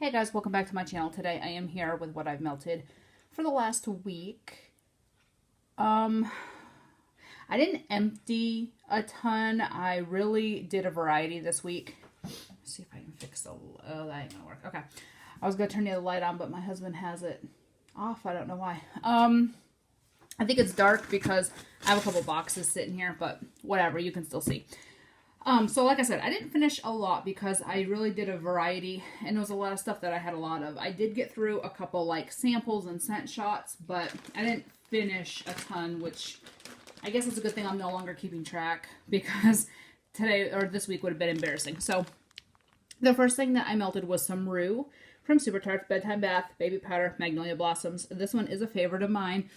Hey guys, welcome back to my channel. Today I am here with what I've melted for the last week. Um, I didn't empty a ton. I really did a variety this week. Let's see if I can fix the, oh, that ain't gonna work. Okay. I was gonna turn the other light on, but my husband has it off. I don't know why. I think it's dark because I have a couple boxes sitting here, but whatever, you can still see. So like I said, I didn't finish a lot because I really did a variety and it was a lot of stuff that I had a lot of. I did get through a couple like samples and scent shots, but I didn't finish a ton, which I guess it's a good thing I'm no longer keeping track because today or this week would have been embarrassing. So the first thing that I melted was some Rue from Super Tarts Bedtime Bath Baby Powder Magnolia Blossoms. This one is a favorite of mine.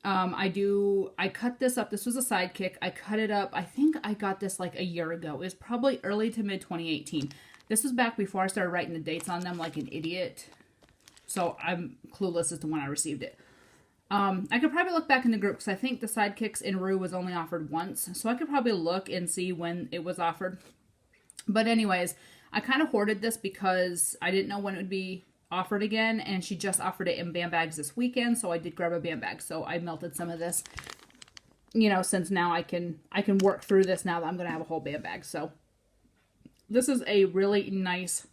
I cut this up. This was a Sidekick. I cut it up. I think I got this like a year ago. It was probably early to mid 2018. This was back before I started writing the dates on them like an idiot. So I'm clueless as to when I received it. I could probably look back in the group because I think the Sidekicks in Rue was only offered once. So I could probably look and see when it was offered. But anyways, I kind of hoarded this because I didn't know when it would be offered again, and she just offered it in band bags this weekend, so I did grab a band bag. So I melted some of this, you know, since now I can work through this now that I'm going to have a whole band bag. So this is a really nice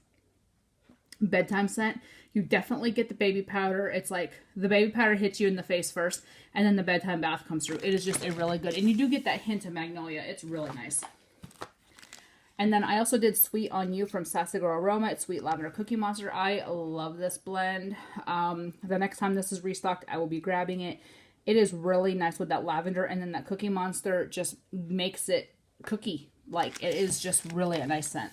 bedtime scent. You definitely get the baby powder. It's like the baby powder hits you in the face first, and then the bedtime bath comes through. It is just a really good, and you do get that hint of magnolia. It's really nice. And then I also did Sweet on You from Sassy Girl Aroma. It's Sweet Lavender Cookie Monster. I love this blend. The next time this is restocked, I will be grabbing it. It is really nice with that lavender, and then that Cookie Monster just makes it cookie-like. It is just really a nice scent.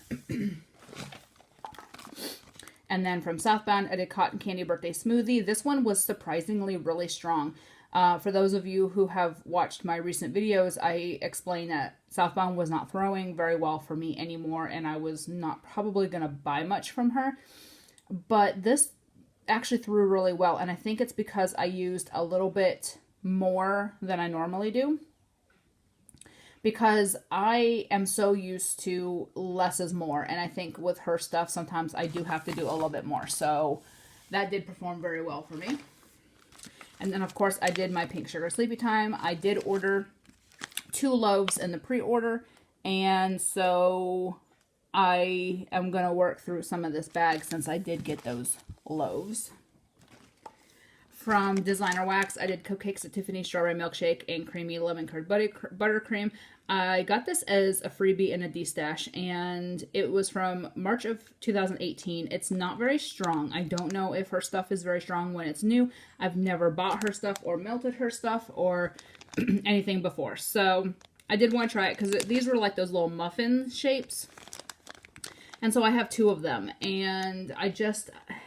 And then from Southbound, I did Cotton Candy Birthday Smoothie. This one was surprisingly really strong. For those of you who have watched my recent videos, I explained that Southbound was not throwing very well for me anymore, and I was not probably going to buy much from her. But this actually threw really well, and I think it's because I used a little bit more than I normally do. Because I am so used to less is more, and I think with her stuff, sometimes I do have to do a little bit more. So that did perform very well for me. And then, of course, I did my Pink Sugar Sleepy Time. I did order 2 loaves in the pre-order. And so I am going to work through some of this bag since I did get those loaves. From Designer Wax, I did Cupcakes at Tiffany Strawberry Milkshake and Creamy Lemon Curd Buttercream. I got this as a freebie in a D-stash, and it was from March of 2018. It's not very strong. I don't know if her stuff is very strong when it's new. I've never bought her stuff or melted her stuff or anything before. So I did want to try it because these were like those little muffin shapes. And so I have 2 of them, and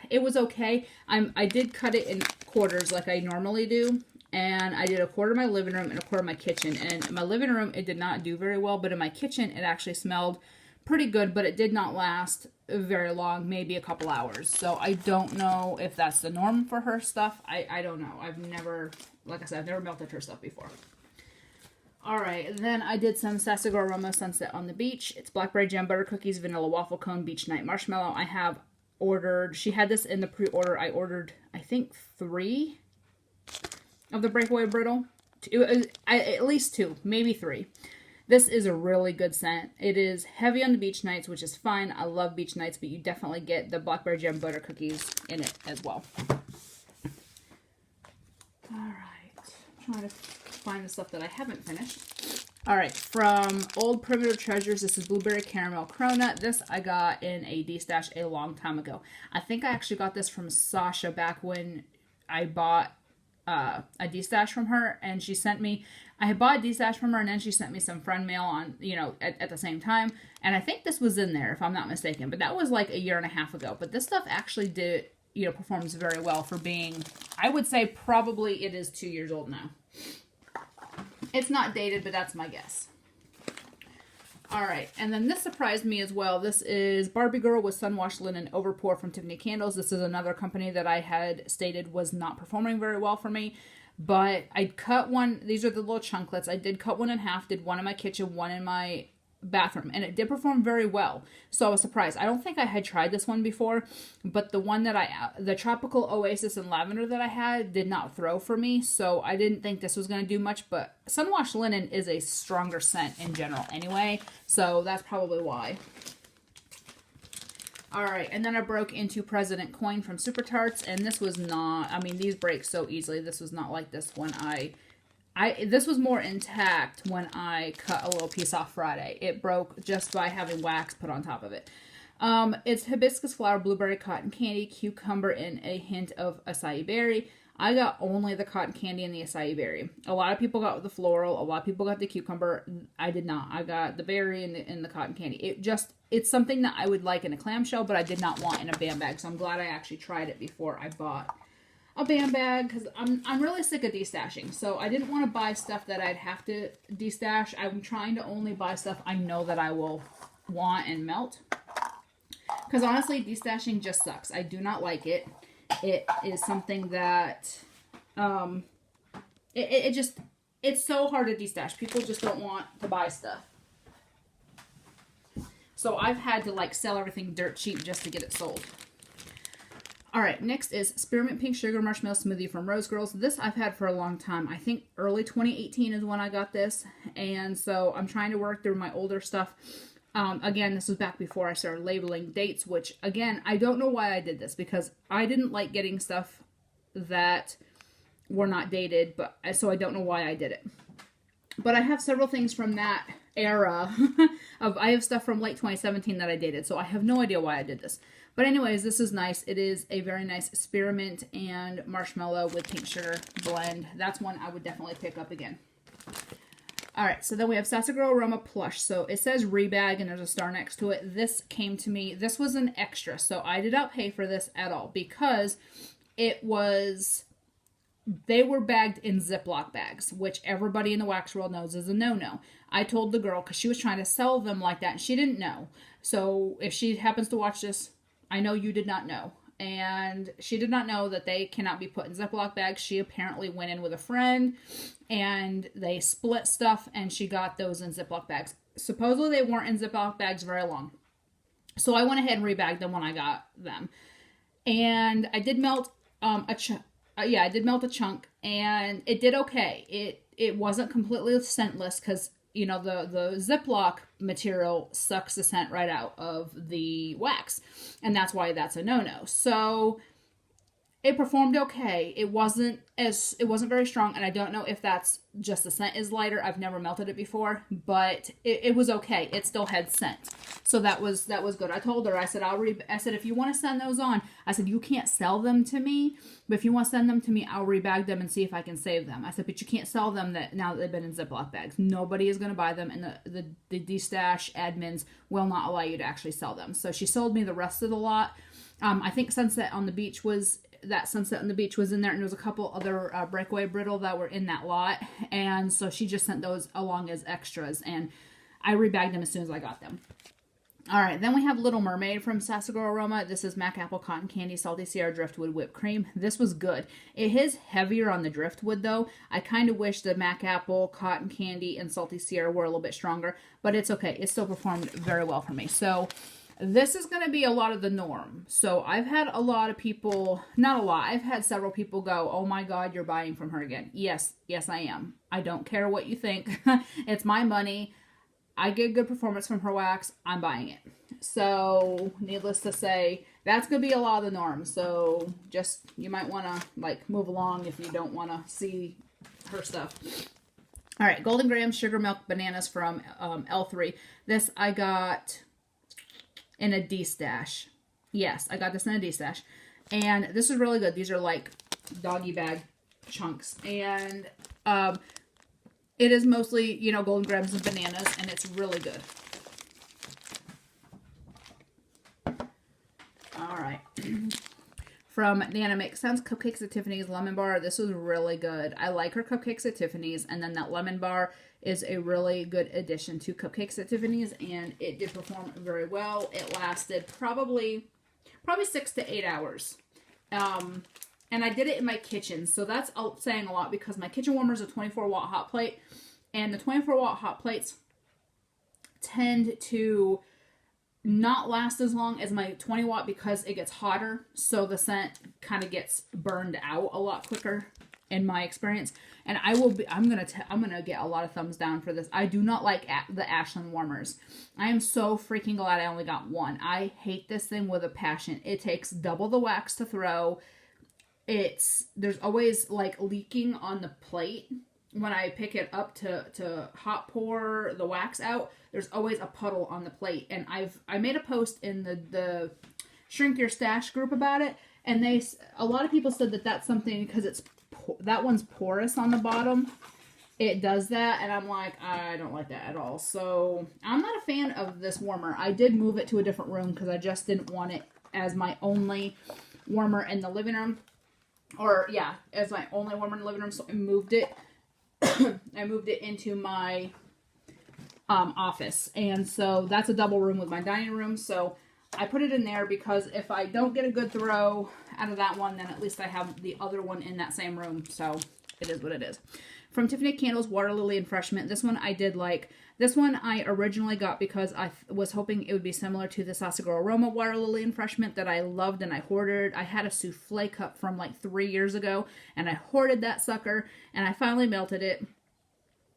it was okay. I did cut it in quarters like I normally do, and I did a quarter in my living room and a quarter in my kitchen. And in my living room, it did not do very well, but in my kitchen, it actually smelled pretty good, but it did not last very long, maybe a couple hours. So I don't know if that's the norm for her stuff. I don't know. Like I said, I've never melted her stuff before. Alright, and then I did some Sassy Girl Aroma Sunset on the Beach. It's Blackberry Jam Butter Cookies, Vanilla Waffle Cone, Beach Night Marshmallow. I have ordered, she had this in the pre-order. I ordered, I think, 3 of the Breakaway Brittle. At least 2, maybe 3. This is a really good scent. It is heavy on the beach nights, which is fine. I love beach nights, but you definitely get the Blackberry Jam Butter Cookies in it as well. Alright, I'm trying to find the stuff that I haven't finished. Alright, from Old Primitive Treasures, this is Blueberry Caramel Cronut. This I got in a D-stash a long time ago. I think I actually got this from Sasha back when I bought a D-stash from her, and she sent me, I had bought a D-stash from her, and then she sent me some friend mail on, you know, at the same time, and I think this was in there, if I'm not mistaken, but that was like a year and a half ago. But this stuff actually did, you know, performs very well for being, I would say probably it is 2 years old now. It's not dated, but that's my guess. Alright, and then this surprised me as well. This is Barbie Girl with Sunwash Linen Overpour from Tiffany Candles. This is another company that I had stated was not performing very well for me. But I cut one, these are the little chunklets. I did cut one in half, did one in my kitchen, one in my bathroom, and it did perform very well. So I was surprised. I don't think I had tried this one before, but the one that the Tropical Oasis and Lavender that I had did not throw for me, so I didn't think this was going to do much, but Sunwash Linen is a stronger scent in general anyway, so that's probably why. Alright, and then I broke into President Coin from Super Tarts, and this was not, I mean, these break so easily. This was not like this when this was more intact when I cut a little piece off Friday. It broke just by having wax put on top of it. It's hibiscus flower, blueberry, cotton candy, cucumber, and a hint of acai berry. I got only the cotton candy and the acai berry. A lot of people got the floral. A lot of people got the cucumber. I did not. I got the berry and the cotton candy. It's something that I would like in a clamshell, but I did not want in a band bag. So I'm glad I actually tried it before I bought a band bag, because I'm really sick of destashing. So I didn't want to buy stuff that I'd have to destash. I'm trying to only buy stuff I know that I will want and melt. Because honestly, destashing just sucks. I do not like it. It is something that, it's so hard to destash. People just don't want to buy stuff. So I've had to like sell everything dirt cheap just to get it sold. Alright, next is Spearmint Pink Sugar Marshmallow Smoothie from Rose Girls. This I've had for a long time. I think early 2018 is when I got this. And so I'm trying to work through my older stuff. Again, this was back before I started labeling dates, which, again, I don't know why I did this, because I didn't like getting stuff that were not dated, but so I don't know why I did it. But I have several things from that era. I have stuff from late 2017 that I dated, so I have no idea why I did this. But anyways, this is nice. It is a very nice spearmint and marshmallow with pink sugar blend. That's one I would definitely pick up again. Alright, so then we have Sassy Girl Aroma Plush. So it says rebag and there's a star next to it. This came to me. This was an extra, so I did not pay for this at all because it was... They were bagged in Ziploc bags, which everybody in the wax world knows is a no-no. I told the girl, because she was trying to sell them like that, and she didn't know. So if she happens to watch this, I know you did not know. And she did not know that they cannot be put in Ziploc bags. She apparently went in with a friend, and they split stuff, and she got those in Ziploc bags. Supposedly they weren't in Ziploc bags very long. So I went ahead and rebagged them when I got them. And I did melt I did melt a chunk, and it did okay. It wasn't completely scentless because, you know, the Ziploc material sucks the scent right out of the wax, and that's why that's a no-no. So it performed okay. It wasn't very strong, and I don't know if that's just the scent is lighter. I've never melted it before, but it was okay. It still had scent. So that was good. I told her, I said, if you want to send those on, I said, you can't sell them to me, but if you want to send them to me, I'll rebag them and see if I can save them. I said, but you can't sell them now that they've been in Ziploc bags. Nobody is going to buy them, and the destash admins will not allow you to actually sell them. So she sold me the rest of the lot. I think Sunset on the Beach was in there, and there was a couple other Breakaway Brittle that were in that lot, and so she just sent those along as extras, and I rebagged them as soon as I got them. Alright, then we have Little Mermaid from Sassy Girl Aroma. This is Mac Apple Cotton Candy Salty Sierra Driftwood Whipped Cream. This was good. It is heavier on the driftwood, though. I kind of wish the Mac Apple Cotton Candy and Salty Sierra were a little bit stronger, but it's okay. It still performed very well for me. So this is going to be a lot of the norm. So I've had a lot of people, not a lot, I've had several people go, oh my God, you're buying from her again. Yes, I am. I don't care what you think. It's my money. I get good performance from her wax. I'm buying it. So needless to say, that's going to be a lot of the norm. So just, you might want to like move along if you don't want to see her stuff. All right, Golden Grahams Sugar Milk Bananas from L3. This I got in a D-stash. Yes, I got this in a D-stash. And this is really good. These are like doggy bag chunks. And it is mostly, you know, Golden Grahams and bananas, and it's really good. All right. From Nana Makes Sense, Cupcakes at Tiffany's Lemon Bar. This was really good. I like her Cupcakes at Tiffany's, and then that lemon bar is a really good addition to Cupcakes at Tiffany's, and it did perform very well. It lasted probably 6 to 8 hours. And I did it in my kitchen, so that's saying a lot because my kitchen warmer is a 24-watt hot plate, and the 24-watt hot plates tend to not last as long as my 20 watt because it gets hotter, so the scent kind of gets burned out a lot quicker in my experience. And I'm gonna get a lot of thumbs down for this. I do not like the Ashland warmers. I am so freaking glad I only got one. I hate this thing with a passion. It takes double the wax to throw. There's always like leaking on the plate when I pick it up to hot pour the wax out. There's always a puddle on the plate, and I made a post in the Shrink Your Stash group about it, and a lot of people said that that's something because that one's porous on the bottom. It does that, and I'm like, I don't like that at all. So I'm not a fan of this warmer. I did move it to a different room because I just didn't want it as my only warmer in the living room. Or yeah, as my only warmer in the living room, so I moved it. I moved it into my office, and so that's a double room with my dining room. So I put it in there because if I don't get a good throw out of that one, then at least I have the other one in that same room. So it is what it is. From Tiffany Candles, Water Lily and Fresh Mint. This one I did like. This one I originally got because I was hoping it would be similar to the Sassy Girl Aroma Water Lily and Fresh Mint that I loved and I hoarded. I had a souffle cup from like 3 years ago, and I hoarded that sucker, and I finally melted it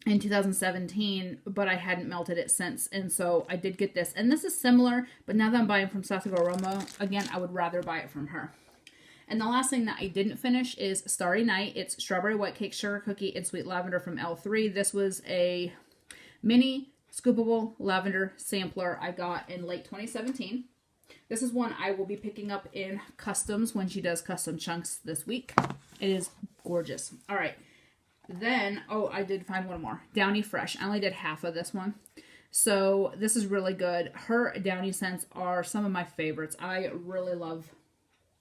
in 2017, but I hadn't melted it since, and so I did get this. And this is similar, but now that I'm buying from Sassy Girl Aroma, again, I would rather buy it from her. And the last thing that I didn't finish is Starry Night. It's Strawberry White Cake Sugar Cookie and Sweet Lavender from L3. This was a mini scoopable lavender sampler I got in late 2017. This is one I will be picking up in customs when she does custom chunks this week. It is gorgeous. All right. Then, oh, I did find one more. Downy Fresh. I only did half of this one. So this is really good. Her Downy scents are some of my favorites. I really love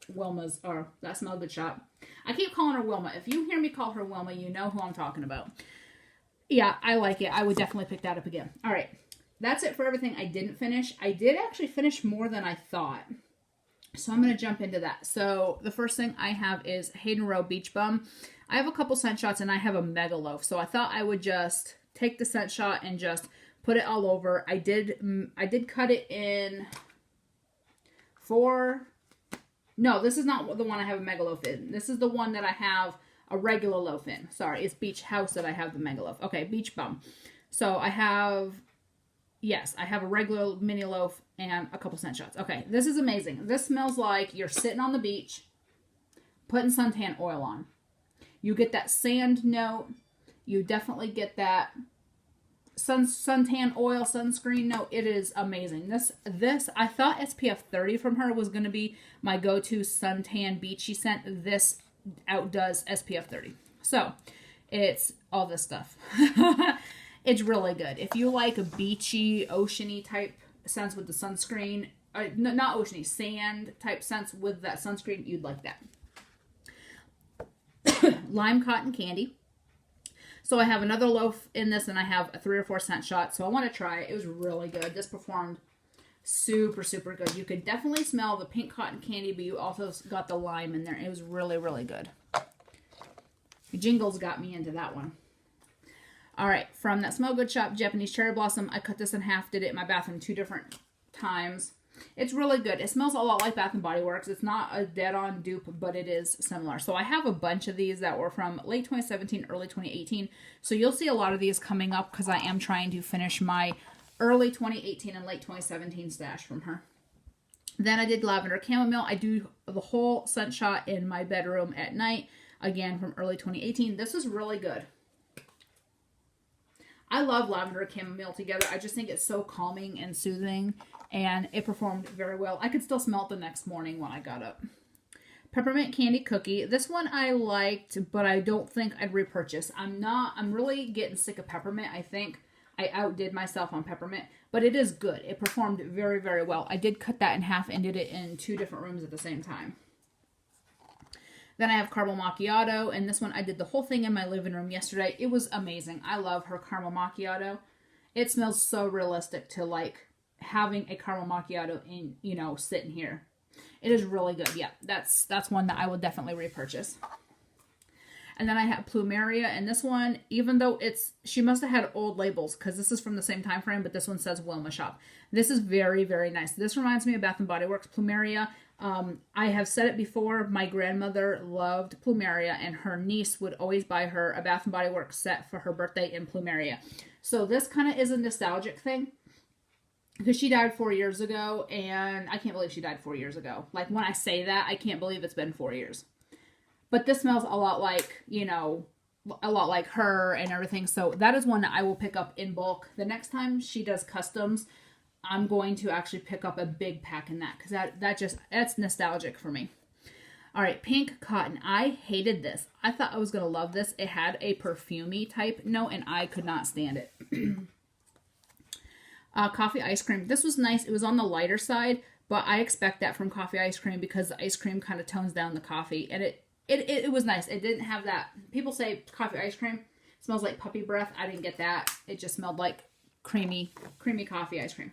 Wilma's, or That Smell Good shop. I keep calling her Wilma. If you hear me call her Wilma, you know who I'm talking about. Yeah, I like it. I would definitely pick that up again. All right. That's it for everything I didn't finish. I did actually finish more than I thought. So I'm going to jump into that. So the first thing I have is Hayden Row Beach Bum. I have a couple scent shots and I have a mega loaf. So I thought I would just take the scent shot and just put it all over. I did cut it in no, this is not the one I have a mega loaf in. This is the one that I have a regular loaf in. Sorry, it's Beach House that I have the mega loaf. Okay, Beach Bum. So I have a regular mini loaf and a couple scent shots. Okay, this is amazing. This smells like you're sitting on the beach, putting suntan oil on. You get that sand note. You definitely get that suntan oil, sunscreen note. It is amazing. This I thought SPF 30 from her was going to be my go-to suntan beachy scent. This outdoes SPF 30. So it's all this stuff. It's really good. If you like a beachy, oceany type scents with the sunscreen, not oceany, sand type scents with that sunscreen, you'd like that. Lime Cotton Candy. So I have another loaf in this, and I have a 3 or 4 scent shot. So I want to try it. It was really good. This performed super, super good. You could definitely smell the pink cotton candy, but you also got the lime in there. It was really, really good. Jingles got me into that one. All right, from That Smell Good shop, Japanese Cherry Blossom. I cut this in half, did it in my bathroom 2 different times. It's really good. It smells a lot like Bath & Body Works. It's not a dead-on dupe, but it is similar. So I have a bunch of these that were from late 2017, early 2018. So you'll see a lot of these coming up because I am trying to finish my early 2018 and late 2017 stash from her. Then I did Lavender Chamomile. I do the whole scent shot in my bedroom at night, again from early 2018. This is really good. I love lavender chamomile together. I just think it's so calming and soothing, and it performed very well. I could still smell it the next morning when I got up. Peppermint Candy Cookie. This one I liked, but I don't think I'd repurchase. I'm really getting sick of peppermint. I think I outdid myself on peppermint, but it is good. It performed very, very well. I did cut that in half and did it in 2 different rooms at the same time. Then I have Caramel Macchiato, and this one I did the whole thing in my living room yesterday. It was amazing. I love her Caramel Macchiato. It smells so realistic to like having a Caramel Macchiato in, sitting here. It is really good. Yeah, that's one that I will definitely repurchase. And then I have Plumeria, and this one, even though she must have had old labels because this is from the same time frame, but this one says Wilma Shop. This is very, very nice. This reminds me of Bath & Body Works Plumeria. I have said it before, my grandmother loved Plumeria, and her niece would always buy her a Bath & Body Works set for her birthday in Plumeria. So this kind of is a nostalgic thing, because she died 4 years ago, and I can't believe she died 4 years ago. Like, when I say that, I can't believe it's been 4 years. But this smells a lot like, you know, a lot like her and everything. So that is one that I will pick up in bulk. The next time she does customs, I'm going to actually pick up a big pack in that, because that's nostalgic for me. All right, Pink Cotton. I hated this. I thought I was going to love this. It had a perfumey type note, and I could not stand it. Coffee Ice Cream. This was nice. It was on the lighter side, but I expect that from Coffee Ice Cream because the ice cream kind of tones down the coffee, and it was nice. It didn't have that. People say Coffee Ice Cream smells like puppy breath. I didn't get that. It just smelled like creamy coffee ice cream.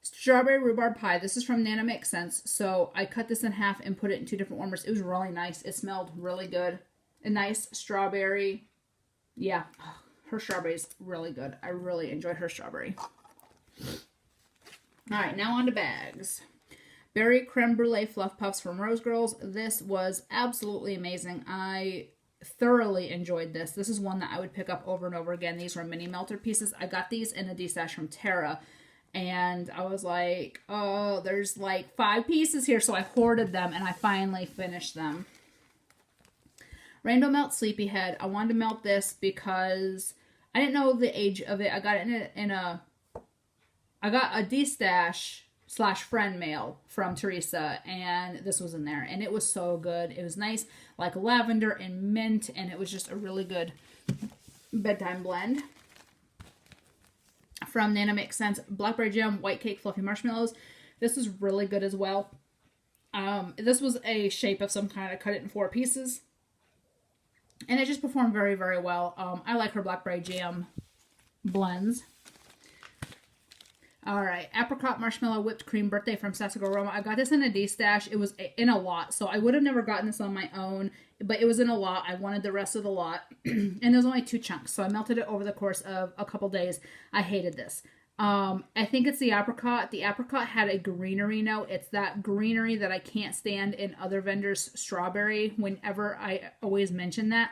Strawberry Rhubarb Pie. This is from Nana Makes Sense. So I cut this in half and put it in 2 different warmers. It was really nice. It smelled really good. A nice strawberry. Yeah, her strawberry is really good. I really enjoyed her strawberry. All right, now on to bags. Berry Creme Brulee Fluff Puffs from Rose Girls. This was absolutely amazing. I thoroughly enjoyed this. This is one that I would pick up over and over again. These were mini melter pieces. I got these in a D-stash from Terra, and I was like, oh, there's like 5 pieces here, so I hoarded them, and I finally finished them. Rainbow Melt Sleepyhead. I wanted to melt this because I didn't know the age of it. I got it I got a D-stash / friend mail from Teresa, and this was in there, and it was so good. It was nice, like lavender and mint, and it was just a really good bedtime blend. From Nana Makes Sense, Blackberry Jam White Cake Fluffy Marshmallows. This is really good as well. This was a shape of some kind. I cut it in 4 pieces, and it just performed very, very well. I like her Blackberry Jam blends. All right, Apricot Marshmallow Whipped Cream Birthday from Sassy Girl Roma. I got this in a D-stash. It was in a lot, so I would have never gotten this on my own, but it was in a lot. I wanted the rest of the lot, and there was only 2 chunks, so I melted it over the course of a couple days. I hated this. I think it's the apricot. The apricot had a greenery note. It's that greenery that I can't stand in other vendors' strawberry. Whenever I always mention that,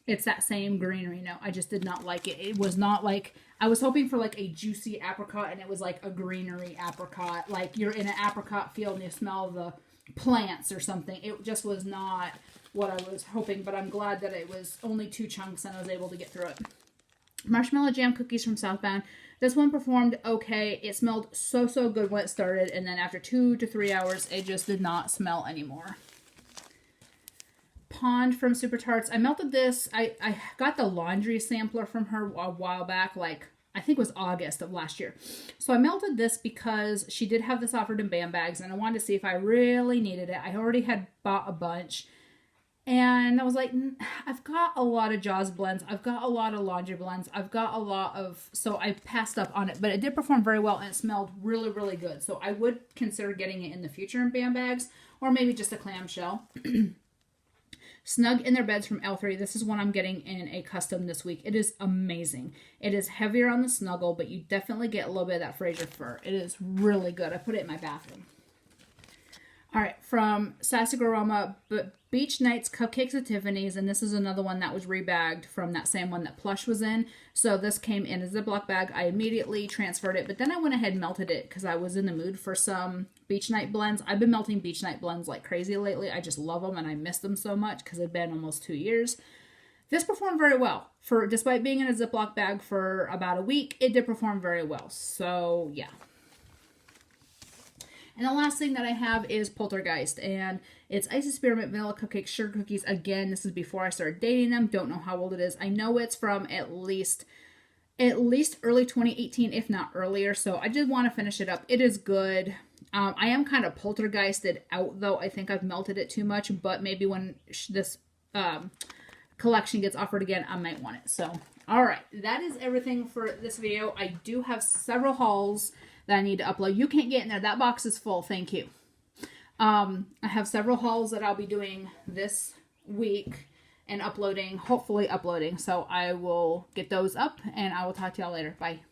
it's that same greenery note. I just did not like it. It was not like, I was hoping for like a juicy apricot, and it was like a greenery apricot. Like you're in an apricot field and you smell the plants or something. It just was not what I was hoping, but I'm glad that it was only 2 chunks and I was able to get through it. Marshmallow Jam Cookies from Southbound. This one performed okay. It smelled so good when it started, and then after 2 to 3 hours, it just did not smell anymore. Pond from Super Tarts. I melted this. I got the laundry sampler from her a while back, like I think it was August of last year. So I melted this because she did have this offered in BAM bags, and I wanted to see if I really needed it. I already had bought a bunch, and I was like, I've got a lot of Jaws blends. I've got a lot of laundry blends. I've got a lot of, so I passed up on it, but it did perform very well, and it smelled really, really good. So I would consider getting it in the future in BAM bags, or maybe just a clamshell. Snug in Their Beds from L3. This is one I'm getting in a custom this week. It is amazing. It is heavier on the snuggle, but you definitely get a little bit of that Fraser fur. It is really good. I put it in my bathroom. All right, from Sassy Girl Roma, but Beach Nights Cupcakes at Tiffany's, and this is another one that was rebagged from that same one that Plush was in. So this came in a Ziploc bag. I immediately transferred it, but then I went ahead and melted it because I was in the mood for some Beach Night blends. I've been melting Beach Night blends like crazy lately. I just love them, and I miss them so much because it's been almost 2 years. This performed very well. Despite being in a Ziploc bag for about a week, it did perform very well. So, yeah. And the last thing that I have is Poltergeist, and it's Icy Spearmint Vanilla Cupcake Sugar Cookies. Again, this is before I started dating them. Don't know how old it is. I know it's from at least early 2018, if not earlier. So I did want to finish it up. It is good. I am kind of poltergeisted out, though. I think I've melted it too much, but maybe when this collection gets offered again, I might want it. So, all right, that is everything for this video. I do have several hauls that I need to upload. You can't get in there. That box is full. Thank you. I have several hauls that I'll be doing this week, and uploading, hopefully uploading. So I will get those up and I will talk to y'all later. Bye.